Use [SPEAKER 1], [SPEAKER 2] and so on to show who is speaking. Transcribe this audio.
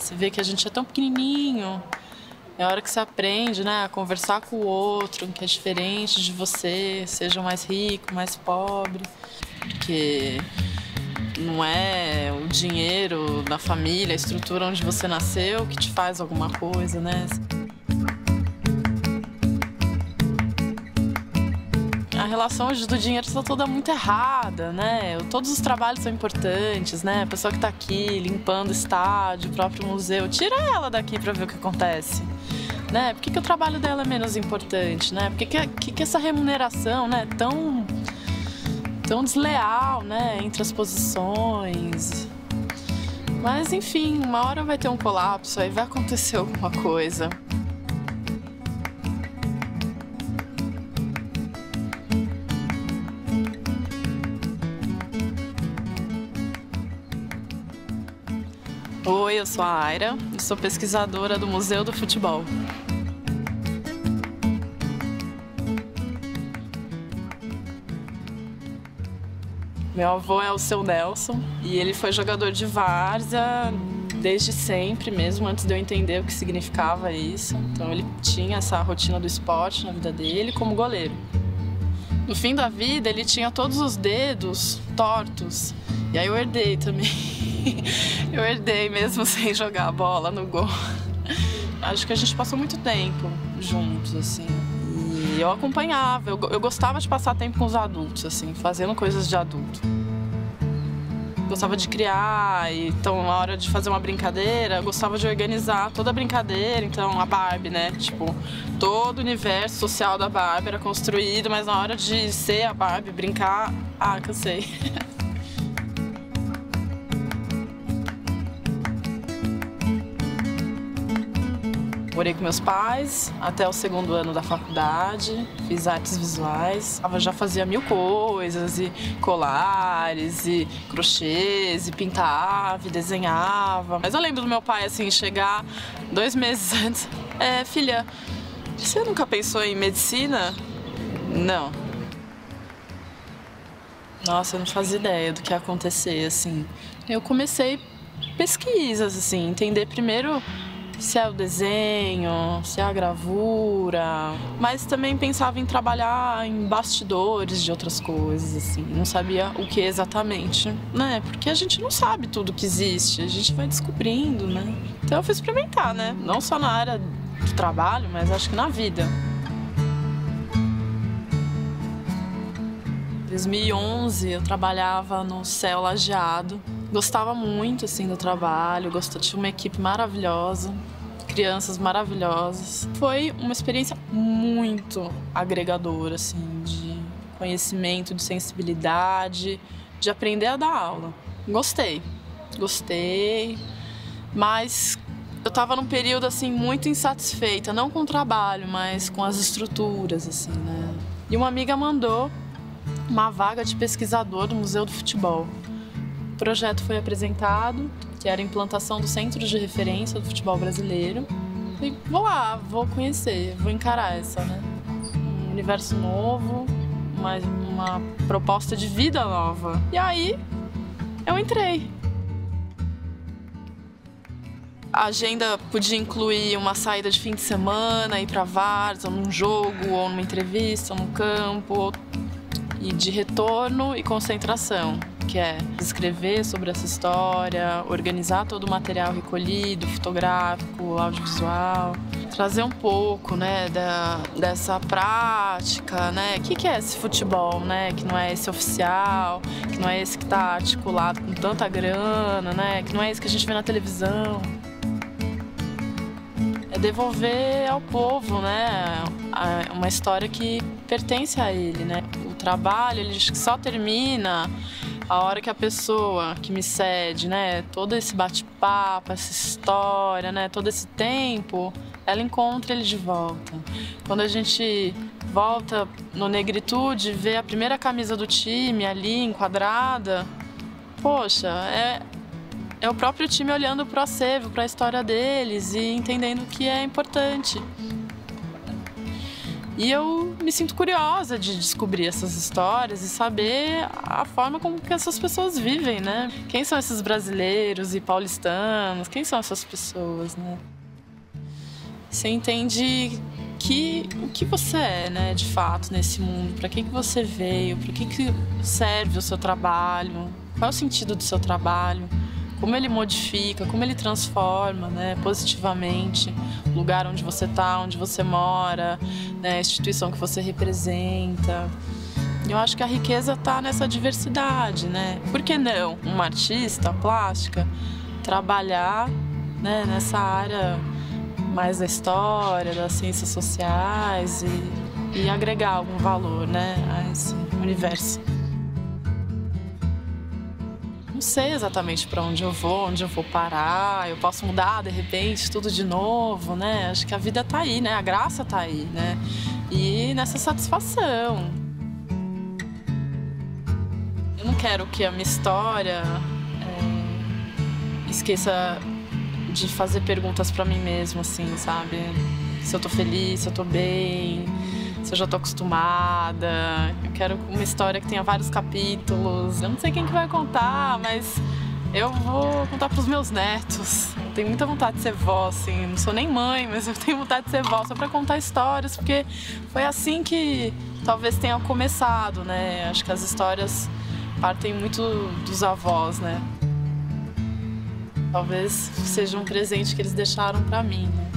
[SPEAKER 1] Você vê que a gente é tão pequenininho. É a hora que você aprende, né, a conversar com o outro, que é diferente de você, seja mais rico, mais pobre. Porque não é o dinheiro da família, a estrutura onde você nasceu que te faz alguma coisa, né? A relação hoje do dinheiro está toda muito errada, né? Todos os trabalhos são importantes, né? A pessoa que está aqui limpando o estádio, o próprio museu, tira ela daqui para ver o que acontece, né? Por que o trabalho dela é menos importante, né? Por que essa remuneração, né, tão desleal, né, entre as posições? Mas enfim, uma hora vai ter um colapso, aí vai acontecer alguma coisa. Oi, eu sou a Aira e sou pesquisadora do Museu do Futebol. Meu avô é o Seu Nelson e ele foi jogador de várzea desde sempre, mesmo antes de eu entender o que significava isso. Então ele tinha essa rotina do esporte na vida dele como goleiro. No fim da vida ele tinha todos os dedos tortos e aí eu herdei também. Eu herdei mesmo sem jogar a bola no gol. Acho que a gente passou muito tempo juntos, assim. E eu acompanhava, eu gostava de passar tempo com os adultos, assim, fazendo coisas de adulto. Gostava de criar, então na hora de fazer uma brincadeira, eu gostava de organizar toda a brincadeira, então a Barbie, né? Tipo, todo o universo social da Barbie era construído, mas na hora de ser a Barbie, brincar, cansei. Morei com meus pais até o 2º ano da faculdade, fiz artes visuais. Eu já fazia 1000 coisas, e colares, e crochês, e pintava, e desenhava. Mas eu lembro do meu pai, assim, chegar 2 meses antes. Filha, você nunca pensou em medicina? Não. Nossa, eu não fazia ideia do que ia acontecer, assim. Eu comecei pesquisas, assim, entender primeiro se é o desenho, se é a gravura, mas também pensava em trabalhar em bastidores de outras coisas, assim, não sabia o que exatamente, né? Porque a gente não sabe tudo que existe, a gente vai descobrindo, né? Então eu fui experimentar, né? Não só na área do trabalho, mas acho que na vida. Em 2011 eu trabalhava no Céu Lajeado. Gostava muito, assim, do trabalho, tinha uma equipe maravilhosa, crianças maravilhosas. Foi uma experiência muito agregadora, assim, de conhecimento, de sensibilidade, de aprender a dar aula. Gostei, mas eu estava num período, assim, muito insatisfeita, não com o trabalho, mas com as estruturas, assim, né? E uma amiga mandou uma vaga de pesquisador do Museu do Futebol. O projeto foi apresentado, que era a implantação do Centro de Referência do Futebol Brasileiro. E vou lá, vou conhecer, vou encarar né? Um universo novo, uma proposta de vida nova. E aí, eu entrei. A agenda podia incluir uma saída de fim de semana, ir para várzea, ou num jogo, ou numa entrevista, ou no campo, e de retorno e concentração, que é escrever sobre essa história, organizar todo o material recolhido, fotográfico, audiovisual, trazer um pouco, né, dessa prática, né? O que é esse futebol, né? Que não é esse oficial, que não é esse que está articulado com tanta grana, né? Que não é esse que a gente vê na televisão. É devolver ao povo, né, uma história que pertence a ele, né? O trabalho, ele só termina a hora que a pessoa que me cede, né, todo esse bate-papo, essa história, né, todo esse tempo, ela encontra ele de volta. Quando a gente volta no Negritude, vê a primeira camisa do time ali enquadrada, poxa, é o próprio time olhando para o acervo, para a história deles e entendendo que é importante. E eu me sinto curiosa de descobrir essas histórias e saber a forma como que essas pessoas vivem, né? Quem são esses brasileiros e paulistanos? Quem são essas pessoas, né? Você entende o que você é, né, de fato, nesse mundo. Para que você veio? Para que serve o seu trabalho? Qual é o sentido do seu trabalho? Como ele modifica, como ele transforma, né, positivamente o lugar onde você está, onde você mora, né, a instituição que você representa. Eu acho que a riqueza está nessa diversidade, né? Por que não uma artista plástica trabalhar, né, nessa área mais da história, das ciências sociais e agregar algum valor, né, a esse universo? Não sei exatamente para onde eu vou parar, eu posso mudar de repente tudo de novo, né? Acho que a vida tá aí, né? A graça tá aí, né? E nessa satisfação. Eu não quero que a minha história esqueça de fazer perguntas para mim mesma, assim, sabe? Se eu tô feliz, se eu tô bem, se eu já tô acostumada. Eu quero uma história que tenha vários capítulos. Eu não sei quem que vai contar, mas eu vou contar pros meus netos. Eu tenho muita vontade de ser vó, assim. Não sou nem mãe, mas eu tenho vontade de ser vó só pra contar histórias, porque foi assim que talvez tenha começado, né? Acho que as histórias partem muito dos avós, né? Talvez seja um presente que eles deixaram pra mim, né?